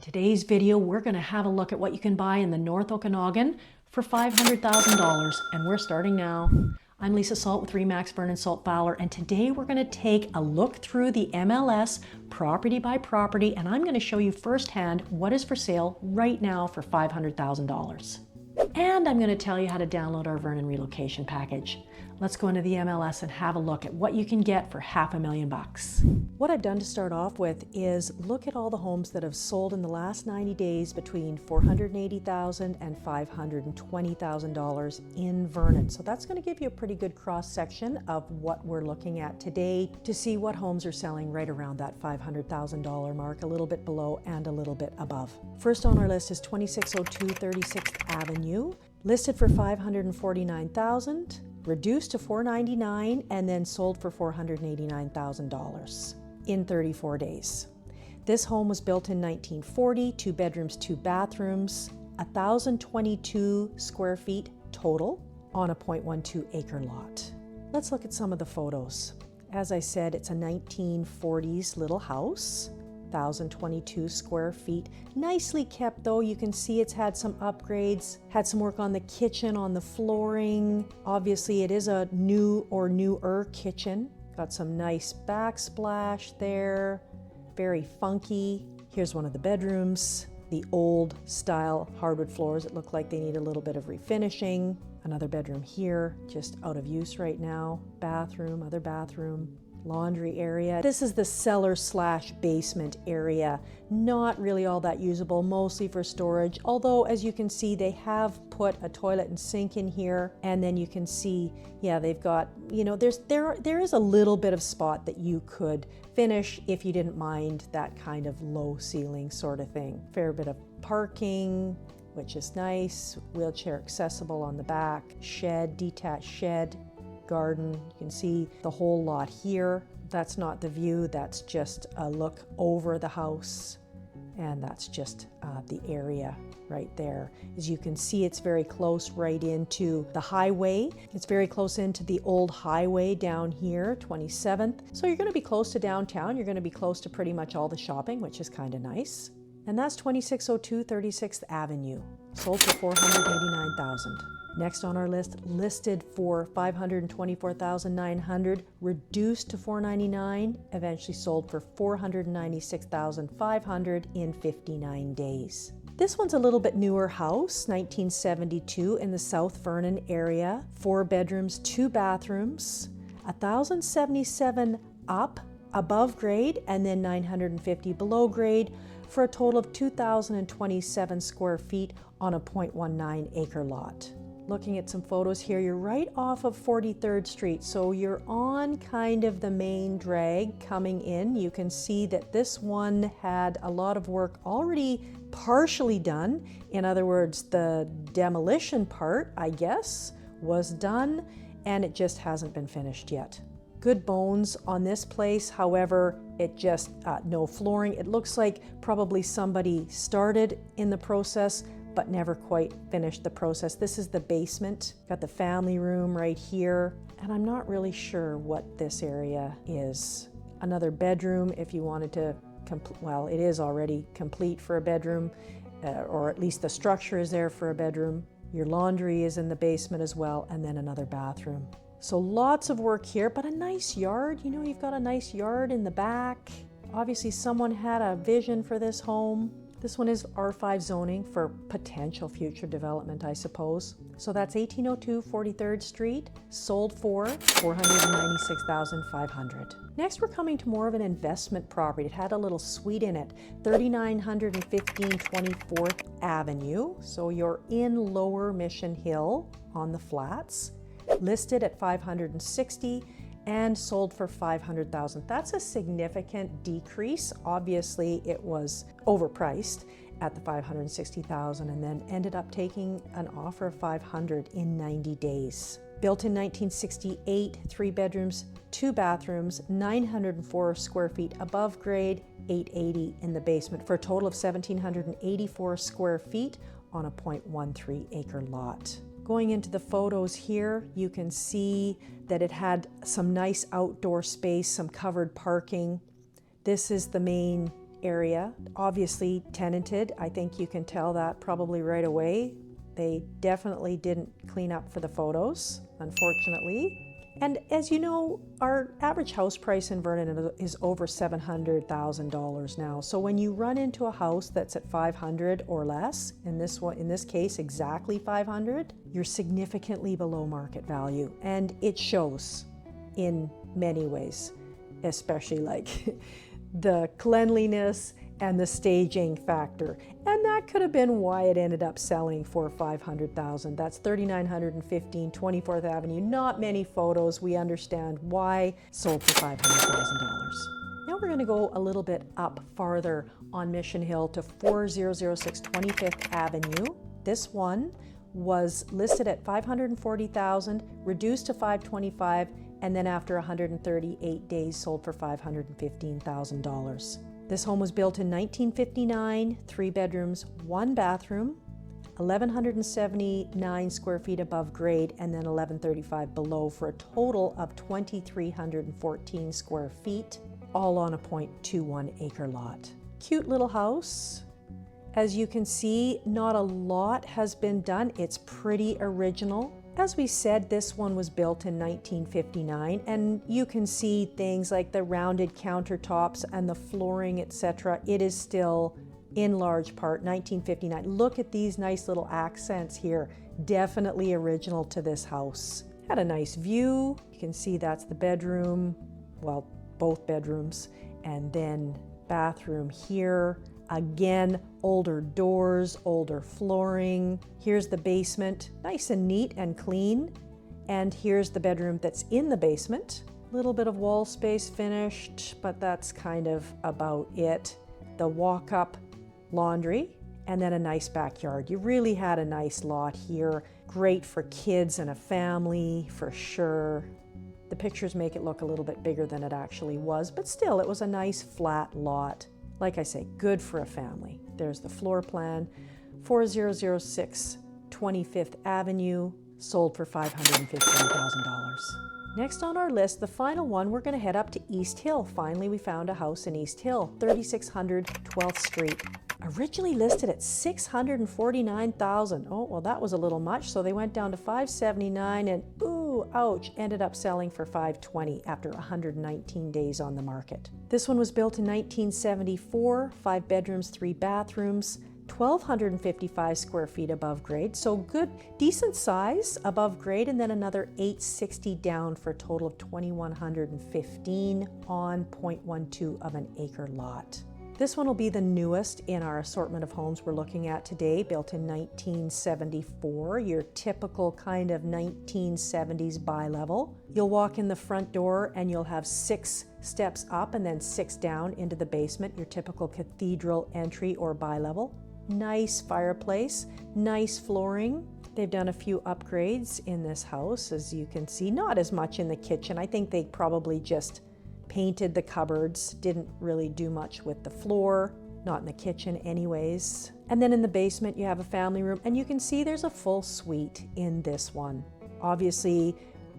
Today's video, we're going to have a look at what you can buy in the North Okanagan for $500,000, and we're starting now. I'm Lisa Salt with Remax Vernon Salt Fowler, and today we're going to take a look through the MLS property by property, and I'm going to show you firsthand what is for sale right now for $500,000. And I'm going to tell you how to download our Vernon relocation package. Let's go into the MLS and have a look at what you can get for $500,000. What I've done to start off with is look at all the homes that have sold in the last 90 days between $480,000 and $520,000 in Vernon. So that's going to give you a pretty good cross section of what we're looking at today to see what homes are selling right around that $500,000 mark, a little bit below and a little bit above. First on our list is 2602 36th Avenue, listed for $549,000. Reduced to $499,000 and then sold for $489,000 in 34 days. This home was built in 1940, 2 bedrooms, 2 bathrooms, 1,022 square feet total on a 0.12 acre lot. Let's look at some of the photos. As I said, it's a 1940s little house. 1,022 square feet. Nicely kept though. You can see it's had some upgrades, had some work on the kitchen, on the flooring. Obviously it is a new or newer kitchen. Got some nice backsplash there. Very funky. Here's one of the bedrooms. The old style hardwood floors that look like they need a little bit of refinishing. Another bedroom here, just out of use right now. Bathroom, other bathroom. Laundry area. This is the cellar slash basement area. Not really all that usable, mostly for storage. Although, as you can see, they have put a toilet and sink in here. And then you can see, yeah, they've got, you know, there is a little bit of spot that you could finish if you didn't mind that kind of low ceiling sort of thing. Fair bit of parking, which is nice. Wheelchair accessible on the back. Shed, detached shed. Garden. You can see the whole lot here. That's not the view, that's just a look over the house, and that's just the area right there. As you can see, it's very close right into the highway. It's very close into the old highway down here, 27th. So you're going to be close to downtown. You're going to be close to pretty much all the shopping, which is kind of nice. And that's 2602 36th Avenue, sold for $489,000. Next on our list, listed for $524,900, reduced to $499,000, eventually sold for $496,500 in 59 days. This one's a little bit newer house, 1972 in the South Vernon area, 4 bedrooms, 2 bathrooms, 1,077 up above grade and then 950 below grade for a total of 2,027 square feet on a 0.19 acre lot. Looking at some photos here, you're right off of 43rd Street, so you're on kind of the main drag coming in. You can see that this one had a lot of work already partially done. In other words, the demolition part, I guess, was done, and it just hasn't been finished yet. Good bones on this place, however, it just, no flooring. It looks like probably somebody started in the process, but never quite finished the process. This is the basement. Got the family room right here, and I'm not really sure what this area is. Another bedroom if you wanted to, well, it is already complete for a bedroom, or at least the structure is there for a bedroom. Your laundry is in the basement as well, and then another bathroom. So lots of work here, but a nice yard. You know, you've got a nice yard in the back. Obviously someone had a vision for this home. This one is R5 zoning for potential future development, I suppose. So that's 1802 43rd Street, sold for $496,500. Next, we're coming to more of an investment property. It had a little suite in it, 3915 24th Avenue. So you're in Lower Mission Hill on the flats, listed at $560,000 and sold for $500,000. That's a significant decrease. Obviously, it was overpriced at the $560,000 and then ended up taking an offer of $500,000 in 90 days. Built in 1968, 3 bedrooms, 2 bathrooms, 904 square feet above grade, 880 in the basement for a total of 1,784 square feet on a 0.13 acre lot. Going into the photos here, you can see that it had some nice outdoor space, some covered parking. This is the main area, obviously tenanted. I think you can tell that probably right away. They definitely didn't clean up for the photos, unfortunately. And as you know, our average house price in Vernon is over $700,000 now. So when you run into a house that's at 500 or less, in this case exactly 500, you're significantly below market value, and it shows in many ways, especially like the cleanliness and the staging factor. And that could have been why it ended up selling for $500,000. That's 3915 24th Avenue. Not many photos. We understand why. Sold for $500,000. Now we're going to go a little bit up farther on Mission Hill to 4006 25th Avenue. This one was listed at $540,000, reduced to $525,000, and then after 138 days sold for $515,000. This home was built in 1959, 3 bedrooms, 1 bathroom, 1,179 square feet above grade, and then 1,135 below, for a total of 2,314 square feet, all on a 0.21 acre lot. Cute little house. As you can see, not a lot has been done. It's pretty original. As we said, this one was built in 1959, and you can see things like the rounded countertops and the flooring, etc. It is still, in large part, 1959. Look at these nice little accents here. Definitely original to this house. Had a nice view. You can see that's the bedroom, well, both bedrooms, and then bathroom here. Again, older doors, older flooring. Here's the basement, nice and neat and clean. And here's the bedroom that's in the basement. Little bit of wall space finished, but that's kind of about it. The walk-up laundry, and then a nice backyard. You really had a nice lot here. Great for kids and a family, for sure. The pictures make it look a little bit bigger than it actually was, but still, it was a nice flat lot. Like I say, good for a family. There's the floor plan. 4006 25th Avenue, sold for $515,000. Next on our list, the final one, we're going to head up to East Hill. Finally, we found a house in East Hill, 3600 12th Street. Originally listed at $649,000. Oh, well, that was a little much, so they went down to $579, and ooh, ouch, ended up selling for $520 after 119 days on the market. This one was built in 1974, 5 bedrooms, 3 bathrooms, 1,255 square feet above grade, so good, decent size above grade, and then another 860 down for a total of 2,115 on 0.12 of an acre lot. This one will be the newest in our assortment of homes we're looking at today, built in 1974, your typical kind of 1970s bi-level. You'll walk in the front door and you'll have 6 steps up and then 6 down into the basement, your typical cathedral entry or bi-level. Nice fireplace, nice flooring. They've done a few upgrades in this house, as you can see, not as much in the kitchen. I think they probably just painted the cupboards, didn't really do much with the floor, not in the kitchen anyways. And then in the basement you have a family room, and you can see there's a full suite in this one. Obviously,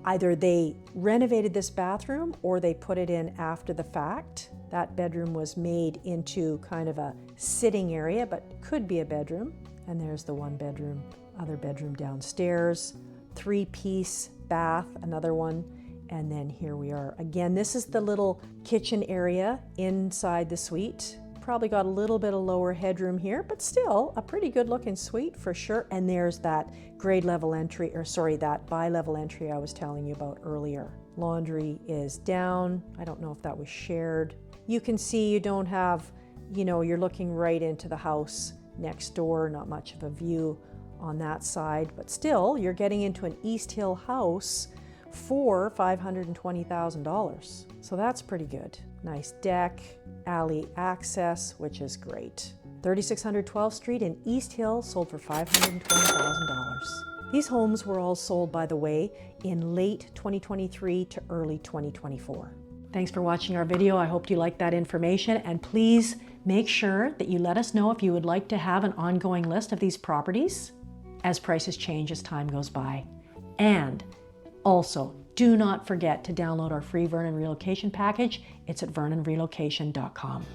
either they renovated this bathroom or they put it in after the fact. That bedroom was made into kind of a sitting area, but could be a bedroom. And there's the 1 bedroom, other bedroom downstairs, 3-piece bath, another one. And then here we are. Again, this is the little kitchen area inside the suite. Probably got a little bit of lower headroom here, but still a pretty good looking suite for sure. And there's that grade level entry, or sorry, that bi-level entry I was telling you about earlier. Laundry is down. I don't know if that was shared. You can see you don't have, you're looking right into the house next door, not much of a view on that side, but still you're getting into an East Hill house for $520,000. So that's pretty good. Nice deck, alley access, which is great. 3600 12th Street in East Hill, sold for $520,000. These homes were all sold, by the way, in late 2023 to early 2024. Thanks for watching our video. I hope you liked that information, and please make sure that you let us know if you would like to have an ongoing list of these properties as prices change as time goes by. And also, do not forget to download our free Vernon relocation package. It's at vernonrelocation.com.